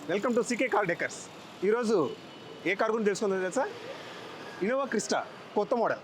Welcome to CK car decors. ఈరోజు ఏ car గురించి తెలుసుకుందో తెలుసా? ఇన్నోవా క్రిస్టా కొత్త మోడల్.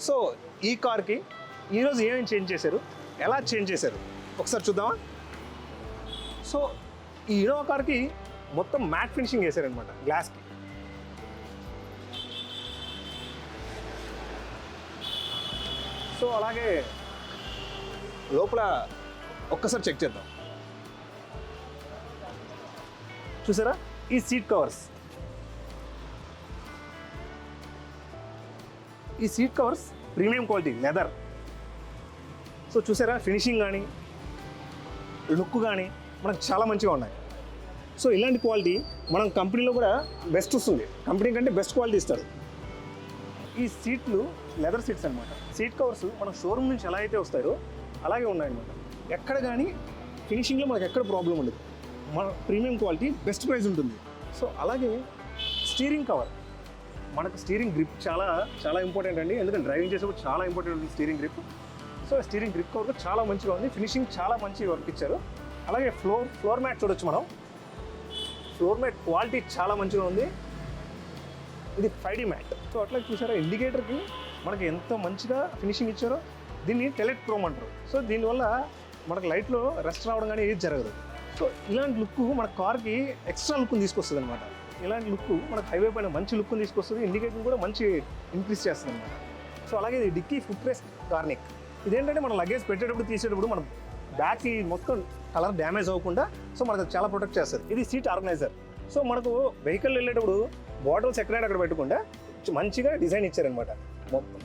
సో ఈ కార్కి ఈరోజు ఏమేమి చేంజ్ చేశారు, ఎలా చేంజ్ చేశారు ఒకసారి చూద్దామా? సో ఈ ఇన్నోవా కార్కి మొత్తం మ్యాట్ ఫినిషింగ్ వేశారనమాట గ్లాస్కి. సో అలాగే లోపల ఒక్కసారి చెక్ చేద్దాం. చూసారా ఈ సీట్ కవర్స్, ఈ seat covers premium quality leather. So చూసారా ఫినిషింగ్ కానీ లుక్ కానీ మనకు చాలా మంచిగా ఉన్నాయి. సో ఇలాంటి క్వాలిటీ మనం కంపెనీలో కూడా బెస్ట్ వస్తుంది, కంపెనీ కంటే బెస్ట్ క్వాలిటీ ఇస్తారు. ఈ సీట్లు లెదర్ సీట్స్ అనమాట. సీట్ కవర్స్ మన షోరూమ్ నుంచి ఎలా అయితే వస్తాయో అలాగే ఉన్నాయన్నమాట. ఎక్కడ కానీ ఫినిషింగ్లో మనకు ఎక్కడ ప్రాబ్లం ఉండదు, మన ప్రీమియం క్వాలిటీ బెస్ట్ ప్రైస్ ఉంటుంది. సో అలాగే స్టీరింగ్ కవర్, మనకు స్టీరింగ్ గ్రిప్ చాలా చాలా ఇంపార్టెంట్ అండి, ఎందుకంటే డ్రైవింగ్ చేసేప్పుడు చాలా ఇంపార్టెంట్ ఉంది steering grip. So steering grip cover చాలా మంచిగా ఉంది, ఫినిషింగ్ చాలా మంచి వర్క్ ఇచ్చారు. అలాగే ఫ్లోర్ మ్యాట్ చూడొచ్చు మనం, ఫ్లోర్ మ్యాట్ క్వాలిటీ చాలా మంచిగా ఉంది. ఇది 5D మ్యాట్. సో అట్లా చూసారా ఇండికేటర్కి మనకి ఎంత మంచిగా ఫినిషింగ్ ఇచ్చారో. దీన్ని టెలెట్ క్రోమ్ అంటారు. సో దీనివల్ల మనకు లైట్లో రెస్ట్ రావడం కానీ ఏది జరగదు. సో ఇలాంటి లుక్ మన కార్కి ఎక్స్ట్రా లుక్ని తీసుకొస్తుంది అనమాట. ఇలాంటి లుక్ మనకు హైవే పైన మంచి లుక్ని తీసుకొస్తుంది, ఇండికేటర్ కూడా మంచి ఇంక్రీజ్ చేస్తుంది అనమాట. సో అలాగే ఇది డిక్కీ ఫుట్ రెస్ట్ గార్నిక్. ఇదేంటంటే మన లగేజ్ పెట్టేటప్పుడు తీసేటప్పుడు మనం బ్యాక్కి మొత్తం కలర్ డ్యామేజ్ అవ్వకుండా సో మనకు చాలా ప్రొటెక్ట్ చేస్తుంది. ఇది సీట్ ఆర్గనైజర్. సో మనకు వెహికల్ వెళ్ళేటప్పుడు బాటిల్స్ ఎక్కడైనా అక్కడ పెట్టకుండా మంచిగా డిజైన్ ఇచ్చారనమాట.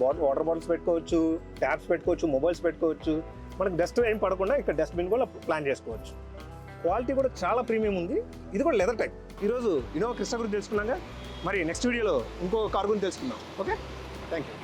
వాటర్ బాటిల్స్ పెట్టుకోవచ్చు, ట్యాప్స్ పెట్టుకోవచ్చు, మొబైల్స్ పెట్టుకోవచ్చు. మనకు డస్ట్ ఏం పడకుండా ఇక్కడ డస్ట్బిన్ కూడా ప్లాన్ చేసుకోవచ్చు. క్వాలిటీ కూడా చాలా ప్రీమియం ఉంది. ఇది కూడా లెదర్ టైప్. ఈరోజు ఇన్నోవా క్రిస్టా గురించి తెలుసుకున్నాక మరి నెక్స్ట్ వీడియోలో ఇంకో కార్ గురించి తెలుసుకుందాం. Okay, thank you.